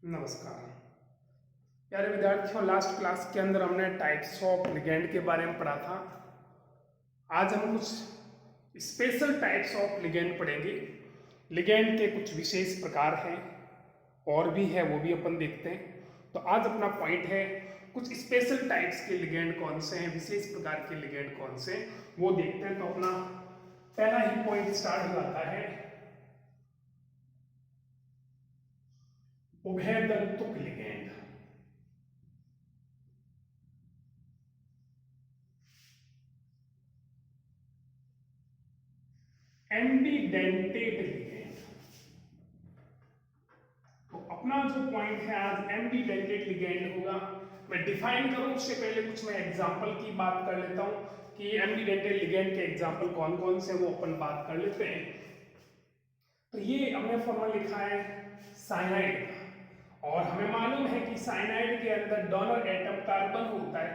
नमस्कार। प्यारे विद्यार्थियों, लास्ट क्लास के अंदर हमने टाइप्स ऑफ लिगेंड के बारे में पढ़ा था। आज हम कुछ स्पेशल टाइप्स ऑफ लिगेंड पढ़ेंगे। लिगेंड के कुछ विशेष प्रकार हैं और भी है, वो भी अपन देखते हैं। तो आज अपना पॉइंट है कुछ स्पेशल टाइप्स के लिगेंड कौन से हैं, विशेष प्रकार के लिगेंड कौन से हैं, वो देखते हैं। तो अपना पहला ही पॉइंट स्टार्ट हो जाता है उभयदंतुक लिगेंड। Ambidentate ligand. तो अपना जो पॉइंट है आज एम्बीडेंटेट लिगेंड होगा। मैं डिफाइन करूं उससे पहले कुछ मैं एग्जांपल की बात कर लेता हूं कि एम्बीडेंटेट लिगेंड के एग्जांपल कौन कौन से वो अपन बात कर लेते हैं। तो ये हमने फॉर्मूला लिखा है साइनाइड का, और हमें मालूम है कि साइनाइड के अंदर डोनर एटम कार्बन होता है।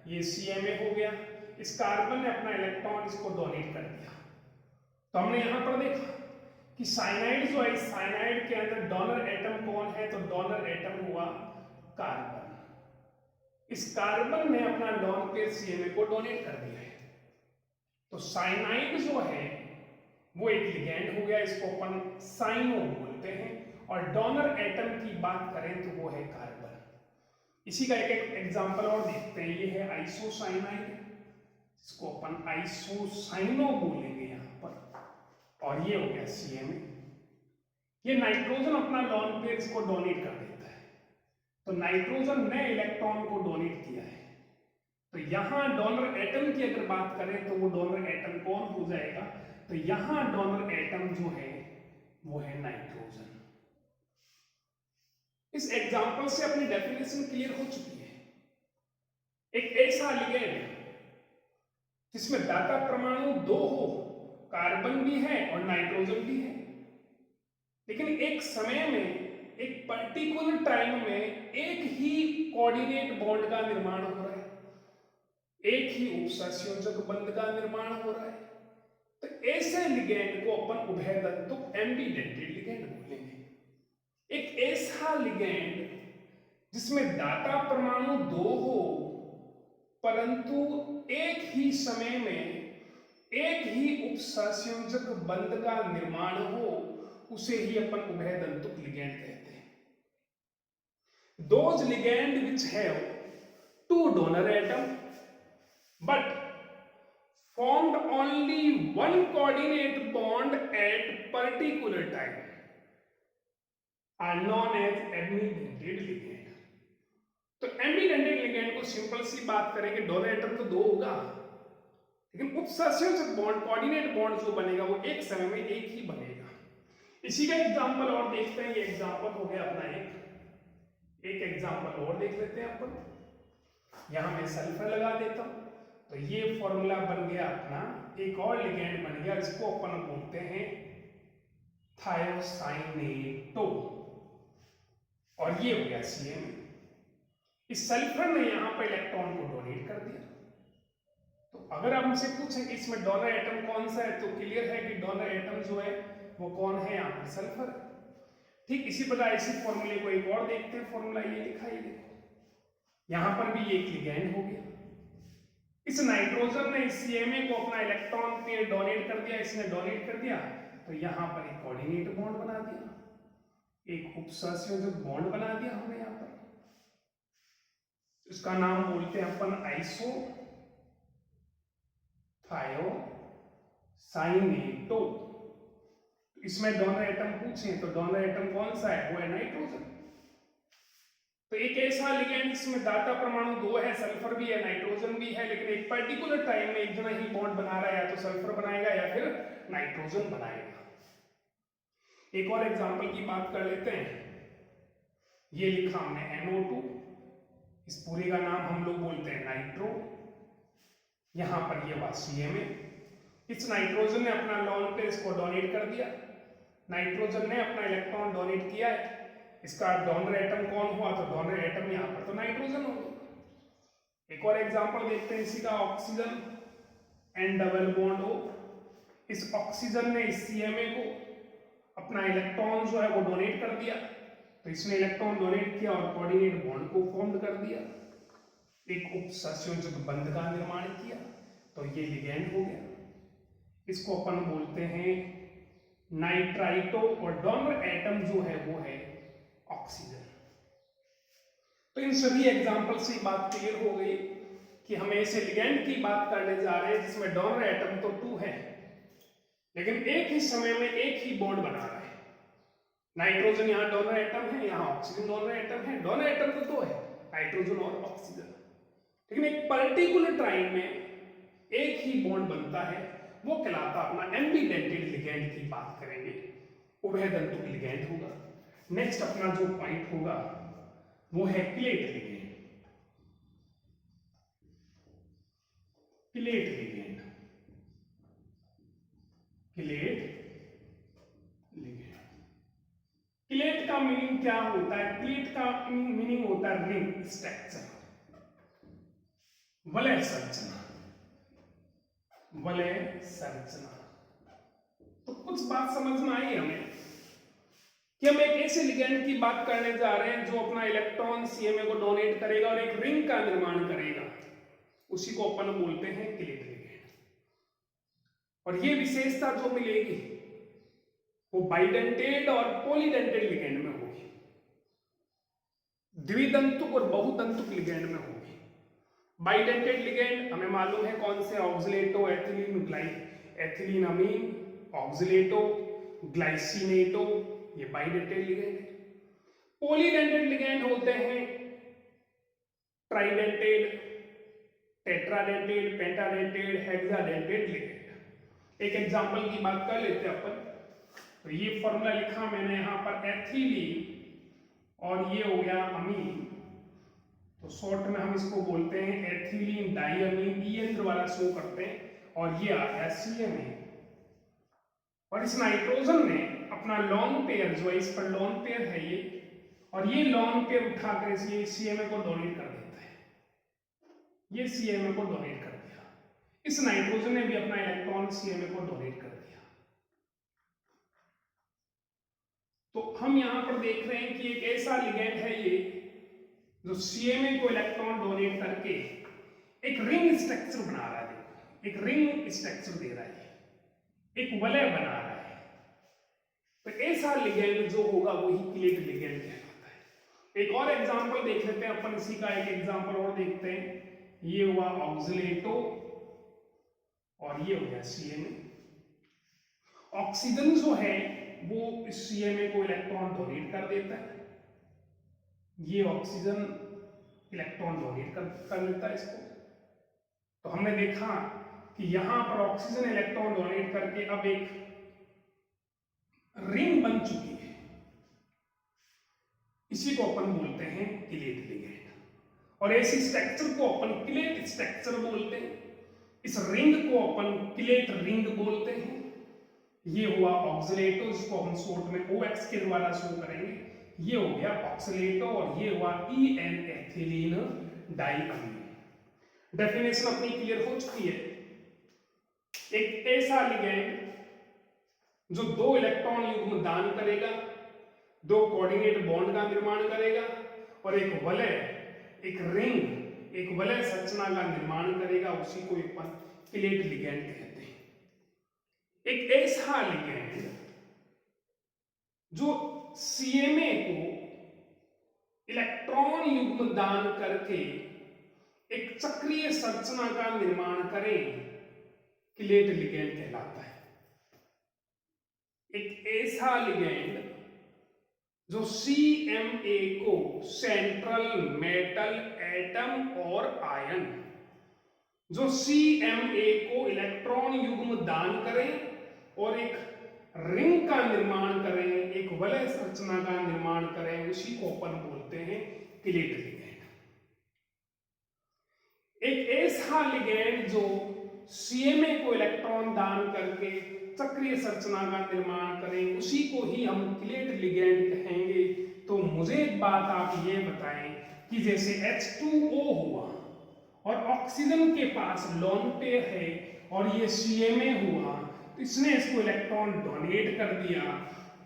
ये CMA हो गया। इस कार्बन ने अपना इलेक्ट्रॉन इसको डोनेट कर दिया। तो हमने यहां पर देखा कि साइनाइड जो है, साइनाइड के अंदर डोनर एटम कौन है, तो डोनर एटम हुआ कार्बन। इस कार्बन ने अपना लॉन्ग पेयर CMA को डोनेट कर दिया है। तो साइनाइड जो है वो एक लिगेंड हो गया, इसको अपन साइनो बोलते हैं। और डोनर एटम की बात करें तो वो है कार्बन। इसी का एक एग्जांपल और देखते हैं। ये है आइसोसाइनाइड, इसको अपन आइसोसाइनो बोलेंगे यहां पर। और ये हो गया CMA। ये नाइट्रोजन अपना लॉन पेयर इसको डोनेट कर देता है। तो नाइट्रोजन ने इलेक्ट्रॉन को डोनेट किया है। तो यहां डोनर एटम की अगर बात करें तो वो डोनर एटम कौन हो जाएगा, तो यहां डोनर एटम जो है वो है नाइट्रोजन। इस एग्जांपल से अपनी डेफिनेशन क्लियर हो चुकी है। एक ऐसा लिगेंड जिसमें दाता परमाणु दो हो, कार्बन भी है और नाइट्रोजन भी है, लेकिन एक समय में एक पर्टिकुलर टाइम में एक ही कोऑर्डिनेट बॉन्ड का निर्माण हो रहा है, एक ही उपसंयोजक बंध का निर्माण हो रहा है। तो ऐसे लिगेंड को अपन उभयदंतुक एम्बीडेंटेड लिगेंड बोलेंगे। एक ऐसा लिगेंड जिसमें दाता परमाणु दो हो परंतु एक ही समय में एक ही उपसंयोजक बंध का निर्माण हो, उसे ही अपन उभयदंतुक लिगेंड कहते हैं। Those ligand which have two donor atom but formed only one coordinate bond at particular time are known as ambidentate ligand। तो एम्बीडेंटेट लिगेंड को सिंपल सी बात करें कि डोनर एटम तो दो होगा, लेकिन उपसंयोजक बॉन्ड कोऑर्डिनेट बॉन्ड जो बनेगा वो एक समय में एक ही बनेगा। इसी का एग्जांपल और देखते हैं। ये एग्जांपल हो गया अपना एक एग्जांपल और देख लेते हैं अपन। यहां मैं सल्फर लगा देता हूं। तो ये फॉर्मूला बन गया अपना, एक और लिगेंड बन गया, इसको अपन बोलते हैं थायोसाइनेटो, और ये हो गया CMA। इस सल्फर ने यहां पर इलेक्ट्रॉन को डोनेट कर दिया। तो अगर आप मुझसे पूछें कि इसमें डोनर एटम कौन सा है, तो क्लियर है कि डोनर एटम जो है वो कौन है, यहां पर सल्फर। ठीक इसी प्रकार इसी फॉर्मूले को एक और देखते हैं। फॉर्मूला ये लिखा है, देखो यहां पर भी एक लिगेंड हो गया। इस नाइट्रोजन ने इस CMA को अपना इलेक्ट्रॉन पेयर डोनेट कर दिया, इसने डोनेट कर दिया। तो यहां पर एक कोऑर्डिनेट बॉन्ड बना दिया, एक उपसंयोजक बॉन्ड बना दिया हमने यहां पर। इसका नाम बोलते हैं अपन आइसो थायोसाइनेटो। इसमें डोनर एटम पूछे तो डोनर एटम कौन सा है, वो है नाइट्रोजन। तो एक ऐसा लिगेंड जिसमें दाता परमाणु दो है, सल्फर भी है नाइट्रोजन भी है, लेकिन एक पर्टिकुलर टाइम में एक जना ही बॉन्ड बना रहा है, या तो सल्फर बनाएगा या फिर नाइट्रोजन बनाएगा। एक और एग्जांपल की बात कर लेते हैं। ये लिखा हमने NO2, इस पूरे का नाम हम लोग बोलते हैं नाइट्रो। यहां पर ये हुआ CMA। इस नाइट्रोजन ने अपना लॉन पेयर इसको डोनेट कर दिया, नाइट्रोजन ने अपना इलेक्ट्रॉन डोनेट किया है। इसका डोनर एटम कौन हुआ, तो डोनर एटम यहां पर तो नाइट्रोजन हो गया। एक और एग्जांपल देखते हैं इसी का, oxygen N double bond O। इस ऑक्सीजन ने इस CMA को अपना इलेक्ट्रॉन जो है वो डोनेट कर दिया। तो इसने इलेक्ट्रॉन डोनेट किया और कोऑर्डिनेट बॉन्ड को फॉर्म कर दिया, एक उपसंयोजक बंध का निर्माण किया, तो ये लिगैंड हो गया। इसको अपन बोलते हैं नाइट्राइटो, और डोनर एटम जो है वो है ऑक्सीजन। तो इन सभी एग्जांपल से बात क्लियर हो गई कि हम ऐसे लिगैंड की बात करने जा रहे हैं जिसमें डोनर एटम तो 2 है, लेकिन एक ही समय में एक ही बॉन्ड बना रहा है। नाइट्रोजन यहाँ डोनर एटम है, यहाँ ऑक्सीजन डोनर एटम है। डोनर एटम तो 2 है, नाइट्रोजन और ऑक्सीजन, लेकिन एक पर्टिकुलर टाइम में एक ही बॉन्ड बनता है, वो कहलाता अपना एम्बीडेंटेड लिगैंड की बात करेंगे, उभयदंतुक लिगैंड होगा। नेक्स्ट अपना जो पॉइंट होगा वो है chelate ligand. Chelate ligand, chelate ligand. Chelate का मीनिंग क्या होता है? क्लेट का मीनिंग होता है रिंग स्ट्रक्चर, वलय संरचना, वलय संरचना। तो कुछ बात समझ में आई हमें कि हम एक ऐसे लिगैंड की बात करने जा रहे हैं जो अपना इलेक्ट्रॉन सीएमए को डोनेट करेगा और एक रिंग का निर्माण करेगा, उसी को अपन बोलते हैं क्लेट लिगैंड। और ये विशेषता जो मिलेगी वो बाइडेंटेड और पॉलीडेंटेड लिगैंड में होगी, द्विदंतुक और बहुदंतुक लिगैंड में होगी। बाइडेंटेड लिगैंड हमें मालूम है कौन से, ऑक्सलेटो एथिलीन एथिलीन अमीन, ऑक्सलेटो ग्लाइसिनेटो, ये बाइडेंटेड लिगैंड है। पॉलीडेंटेड लिगैंड होते हैं ट्राइडेंटेड, टेट्राडेंटेड, पेंटाडेंटेड, हेक्साडेंटेड लिगैंड। एक एग्जांपल की बात कर लेते हैं अपन। तो ये फॉर्मूला लिखा मैंने यहाँ पर एथिलीन और ये हो गया अमीन, तो शॉर्ट में हम इसको बोलते हैं एथिलीन डाइअमीन, ईएन द्वारा शो करते हैं, और ये आ गया सीएमए। और इस नाइट्रोजन ने अपना लॉन्ग पेयर जो है, इस पर लॉन्ग पेयर है ये, और ये लॉन्ग पेयर उठाकर इसे सीएमए को डोनेट कर देता है, ये सीएमए को डोनेट कर दिया। इस नाइट्रोजन ने भी अपना इलेक्ट्रॉन सीएमए को डोनेट कर दिया। तो हम यहां पर देख रहे हैं कि एक ऐसा लिगैंड है ये जो सीएमए को इलेक्ट्रॉन डोनेट करके एक रिंग स्ट्रक्चर बना रहा है, देखो एक रिंग स्ट्रक्चर दे रहा है, एक वलय बना रहा है। तो ऐसा लिगैंड जो होगा वही क्लेट लिगैंड कहलाता है। एक और एग्जांपल देख लेते हैं अपन, इसी का एक एग्जांपल और देखते हैं। ये हुआ ऑक्सलेटो और ये हो गया सीएमए। ऑक्सीजन जो है वो इस सीएमए को इलेक्ट्रॉन डोनेट कर देता है, ये ऑक्सीजन इलेक्ट्रॉन डोनेट कर लेता है इसको। तो हमने देखा कि यहां पर ऑक्सीजन इलेक्ट्रॉन डोनेट करके अब एक रिंग बन चुकी है, इसी को अपन बोलते हैं क्लेट लिगैंड। और ऐसी स्ट्रक्चर को अपन क्लेट स्ट्रक्चर बोलते हैं, इस रिंग को अपन क्लेट रिंग बोलते हैं। ये हुआ ऑक्सलेटो, जिसको हम शॉर्ट में OX के द्वारा शो करेंगे, ये हो गया ऑक्सलेटो, और ये हुआ EN एथिलीन डाइअमीन। डेफिनेशन अपनी क्लियर हो चुकी है। एक ऐसा लिगैंड जो 2 इलेक्ट्रॉन युग्म दान करेगा, 2 कोऑर्डिनेट बॉन्ड का निर्माण करेगा, और एक वलय, एक रिंग, एक वलय संरचना का निर्माण करेगा, उसी को अपन क्लेट लिगैंड कहते हैं। एक ऐसा लिगैंड जो सीएमए को इलेक्ट्रॉन युग्म दान करके एक चक्रीय संरचना का निर्माण करे, क्लेट लिगैंड कहलाता है। एक ऐसा लिगैंड जो सीएमए को सेंट्रल मेटल एटम और आयन, जो सीएमए को इलेक्ट्रॉन युग्म दान करें और एक रिंग का निर्माण करें, एक वलय संरचना का निर्माण करें, उसी को अपन बोलते हैं क्लेट लिगैंड। एक ऐसा लिगैंड जो सीएमए को इलेक्ट्रॉन दान करके चक्रीय संरचना का निर्माण करें, उसी को ही हम क्लेट लिगैंड कहेंगे। तो मुझे एक बात आप ये बताएं कि जैसे H2O हुआ और ऑक्सीजन के पास लोन पेयर है और ये सीएमए हुआ, तो इसने इसको इलेक्ट्रॉन डोनेट कर दिया,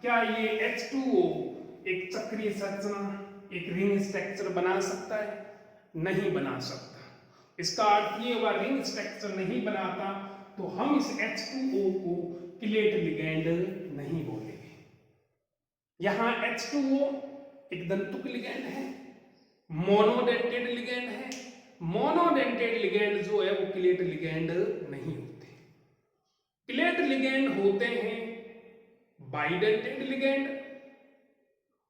क्या ये H2O एक चक्रीय संरचना, एक रिंग स्ट्रक्चर बना सकता है? नहीं बना सकता। इसका अर्थ ये हुआ रिंग स्ट्रक्चर नहीं बनाता तो हम इस H2O को किलेट लिगैंड नहीं बोलेंगे। यहां H2O एक दंतुक लिगैंड है, मोनोडेंटेड लिगैंड है। मोनोडेंटेड लिगैंड जो है वो किलेट लिगैंड नहीं होते। किलेट लिगैंड होते हैं बाइडेंटेड लिगैंड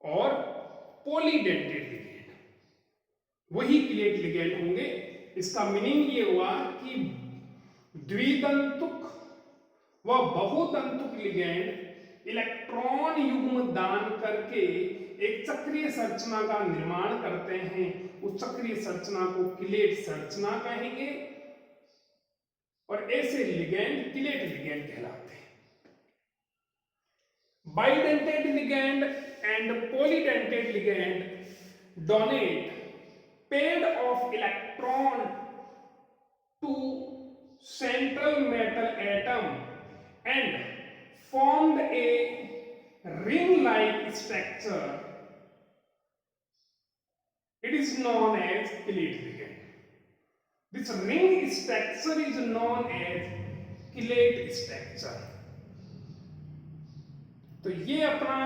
और पॉलीडेंटेड लिगैंड, वही किलेट लिगैंड होंगे। इसका मीनिंग ये हुआ कि द्विदंतुक व बहुदंतुक लिगैंड इलेक्ट्रॉन युग्म दान करके एक चक्रीय संरचना का निर्माण करते हैं। उस चक्रीय संरचना को किलेट संरचना कहेंगे और ऐसे लिगैंड किलेट लिगैंड कहलाते हैं। Bidentate ligand and polydentate ligand donate pair of electron to central metal atom and formed a ring-like structure. It is known as kilet ligand. This ring structure is known as kilet structure. तो ये अपना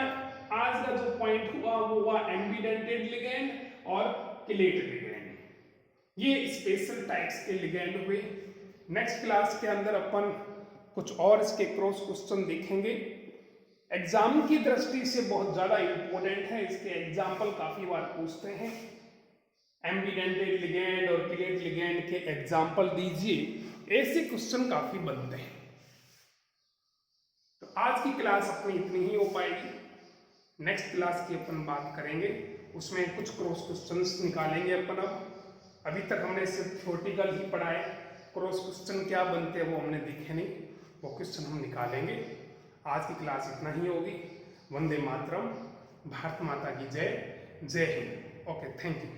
आज का जो point हुआ वो हुआ ambidentate ligand और किलेट लिगैंड। ये स्पेशल टाइप्स के लिगैंड हुए। नेक्स्ट क्लास के अंदर अपन कुछ और इसके क्रॉस क्वेश्चन देखेंगे। एग्जाम की दृष्टि से बहुत ज्यादा इंपॉर्टेंट है, इसके एग्जाम्पल काफी बार पूछते हैं। एम्बिडेंटेड लिगैंड और किलेट लिगैंड के एग्जाम्पल दीजिए, ऐसे क्वेश्चन काफी बनते हैं। तो आज की क्लास अपनी इतनी ही हो पाएगी। नेक्स्ट क्लास की अपन बात करेंगे, उसमें कुछ क्रॉस क्वेश्चंस निकालेंगे अपन। अभी तक हमने सिर्फ थ्योरेटिकल ही पढ़ा है, क्रॉस क्वेश्चन क्या बनते हैं वो हमने देखे नहीं, वो क्वेश्चन हम निकालेंगे। आज की क्लास इतना ही होगी। वंदे मातरम, भारत माता की जय, जय हिंद। Okay, thank you.